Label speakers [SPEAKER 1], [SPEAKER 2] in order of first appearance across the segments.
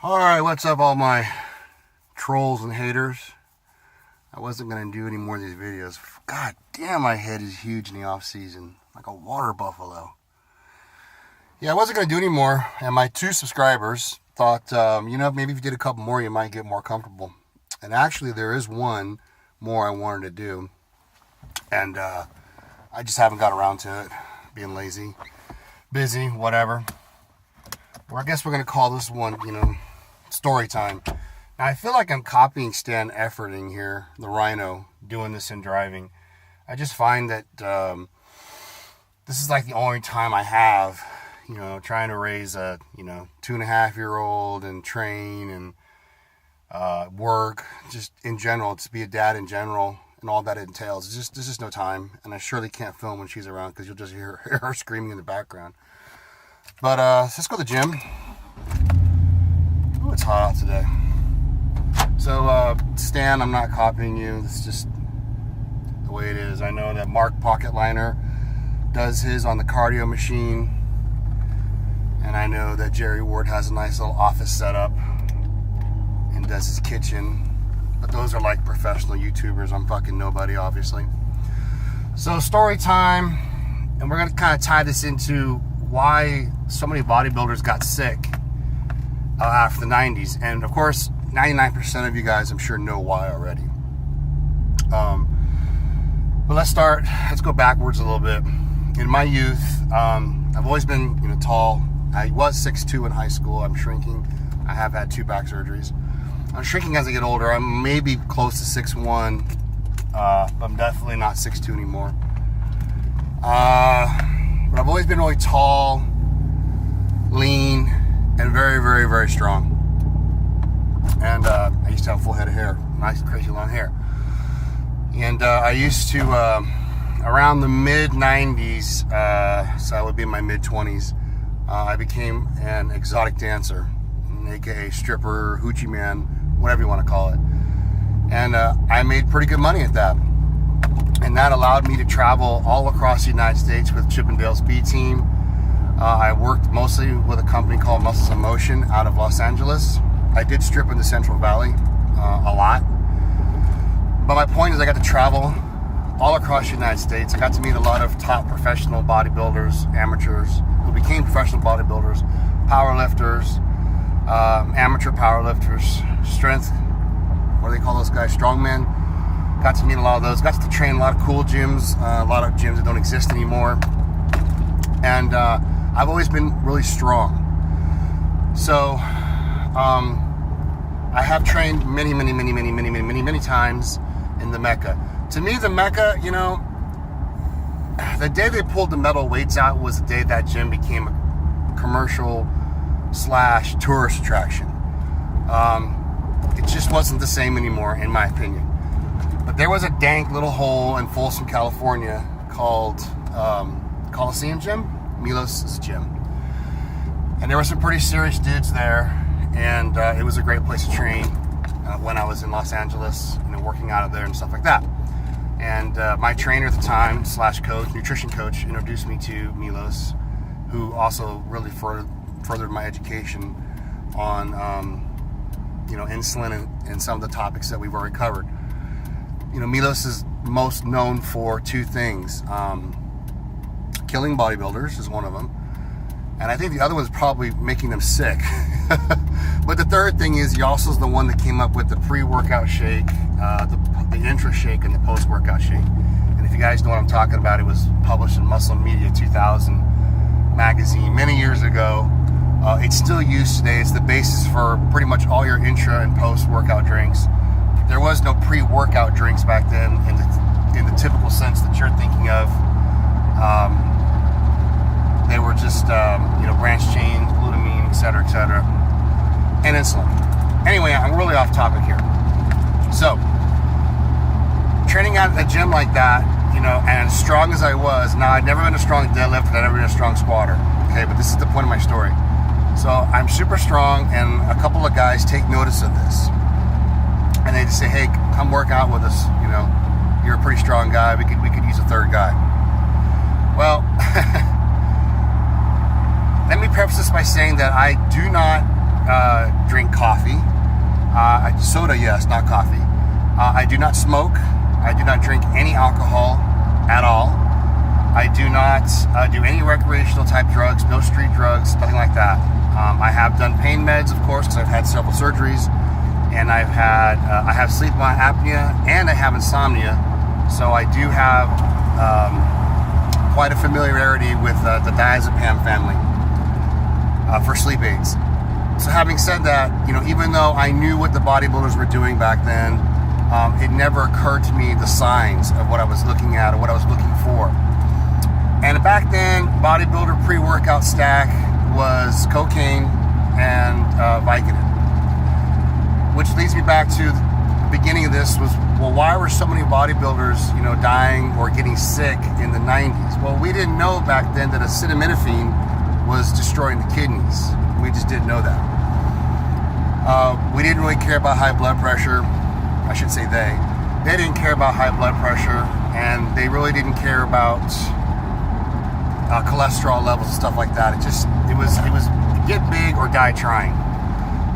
[SPEAKER 1] Alright, what's up all my trolls and haters? I wasn't going to do any more of these videos. God damn, my head is huge in the off season. Like a water buffalo. Yeah, I wasn't going to do any more. And my 2 subscribers thought, maybe if you did a couple more, you might get more comfortable. And actually, there is one more I wanted to do. And I just haven't got around to it. Being lazy. Busy, whatever. Well, I guess we're going to call this one, story time. Now, I feel like I'm copying Stan Efforting here, the Rhino, doing this in driving. I just find that this is like the only time I have, trying to raise a, 2.5-year-old and train and work, just in general, to be a dad in general and all that it entails. There's just no time, and I surely can't film when she's around because you'll just hear her screaming in the background. But let's go to the gym. Ooh, it's hot out today. So, Stan, I'm not copying you. It's just the way it is. I know that Mark Pocketliner does his on the cardio machine. And I know that Jerry Ward has a nice little office setup and does his kitchen. But those are like professional YouTubers. I'm fucking nobody, obviously. So, story time. And we're going to kind of tie this into why so many bodybuilders got sick after the 90s. And of course, 99% of you guys, I'm sure, know why already. But let's go backwards a little bit. In my youth, I've always been, tall. I was 6'2" in high school. I'm shrinking. I have had 2 back surgeries. I'm shrinking as I get older. I'm maybe close to 6'1", but I'm definitely not 6'2" anymore. But I've always been really tall, lean, and very, very, very strong. And I used to have a full head of hair, nice, crazy long hair. And I used to, around the mid-90s, so I would be in my mid-20s, I became an exotic dancer, aka stripper, hoochie man, whatever you want to call it. And I made pretty good money at that. And that allowed me to travel all across the United States with Chip and Dale's B Team. I worked mostly with a company called Muscles in Motion out of Los Angeles. I did strip in the Central Valley a lot. But my point is I got to travel all across the United States. I got to meet a lot of top professional bodybuilders, amateurs, who became professional bodybuilders, powerlifters, amateur powerlifters, strength, what do they call those guys, strongmen. Got to meet a lot of those. Got to train a lot of cool gyms, a lot of gyms that don't exist anymore. And I've always been really strong. So I have trained many times in the Mecca. To me, the Mecca, the day they pulled the metal weights out was the day that gym became a commercial / tourist attraction. It just wasn't the same anymore, in my opinion. But there was a dank little hole in Folsom, California called Coliseum Gym, Milos' gym. And there were some pretty serious dudes there, and it was a great place to train when I was in Los Angeles, working out of there and stuff like that. And my trainer at the time / coach, nutrition coach, introduced me to Milos, who also really furthered my education on insulin and some of the topics that we've already covered. Milos is most known for 2 things. Killing bodybuilders is one of them. And I think the other one is probably making them sick. But the third thing is he also is the one that came up with the pre-workout shake, the intra shake, and the post-workout shake. And if you guys know what I'm talking about, it was published in Muscle Media 2000 magazine many years ago. It's still used today. It's the basis for pretty much all your intra and post-workout drinks. There was no pre-workout drinks back then in the typical sense that you're thinking of. They were just, branched chain, glutamine, etc., and insulin. Anyway, I'm really off topic here. So, training at a gym like that, and as strong as I was, now I'd never been a strong deadlifter, I'd never been a strong squatter. Okay, but this is the point of my story. So, I'm super strong, and a couple of guys take notice of this. And they just say, hey, come work out with us. You're a pretty strong guy. We could use a third guy. Well, let me preface this by saying that I do not drink drink coffee. Soda, yes, not coffee. I do not smoke. I do not drink any alcohol at all. I do not do any recreational type drugs, no street drugs, nothing like that. I have done pain meds, of course, because I've had several surgeries, and I have sleep apnea, and I have insomnia. So I do have quite a familiarity with the diazepam family for sleep aids. So having said that, even though I knew what the bodybuilders were doing back then, it never occurred to me the signs of what I was looking at or what I was looking for. And back then, bodybuilder pre-workout stack was cocaine and Vicodin. Which leads me back to the beginning of this was, well, why were so many bodybuilders, dying or getting sick in the 90s? Well, we didn't know back then that acetaminophen was destroying the kidneys. We just didn't know that. We didn't really care about high blood pressure. I should say they didn't care about high blood pressure, and they really didn't care about cholesterol levels and stuff like that. It was get big or die trying.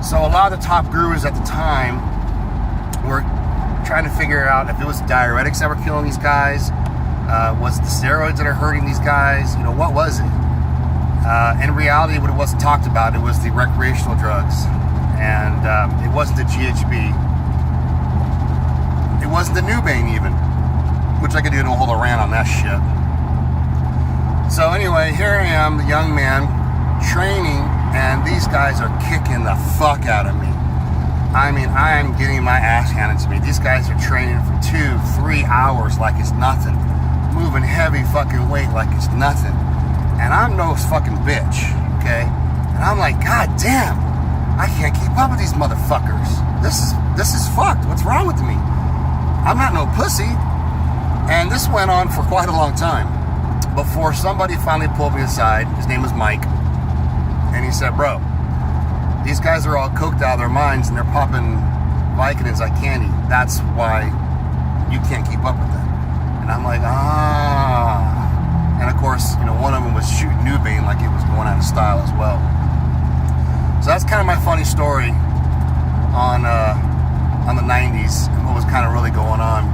[SPEAKER 1] So a lot of the top gurus at the time were trying to figure out if it was the diuretics that were killing these guys, was it the steroids that are hurting these guys, what was it? In reality, what it wasn't talked about, it was the recreational drugs, and it wasn't the GHB. It wasn't the Nubane even, which I could do a whole rant on that shit. So anyway, here I am, the young man, training, and these guys are kicking the fuck out of me. I mean, I am getting my ass handed to me. These guys are training for 2-3 hours like it's nothing, moving heavy fucking weight like it's nothing, and I'm no fucking bitch, okay? And I'm like, God damn, I can't keep up with these motherfuckers. This is fucked. What's wrong with me? I'm not no pussy. And this went on for quite a long time before somebody finally pulled me aside. His name was Mike. And he said, bro, these guys are all coked out of their minds and they're popping Vicodins like candy. That's why you can't keep up with them. And I'm like, And of course, one of them was shooting Nubane like it was going out of style as well. So that's kind of my funny story on the 90s and what was kind of really going on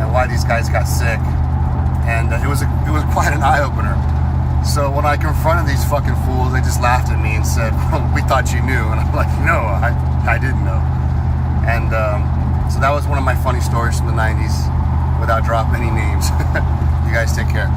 [SPEAKER 1] and why these guys got sick. And it was quite an eye-opener. So when I confronted these fucking fools, they just laughed at me and said, well, we thought you knew. And I'm like, no, I didn't know. And so that was one of my funny stories from the 90s without dropping any names. You guys take care.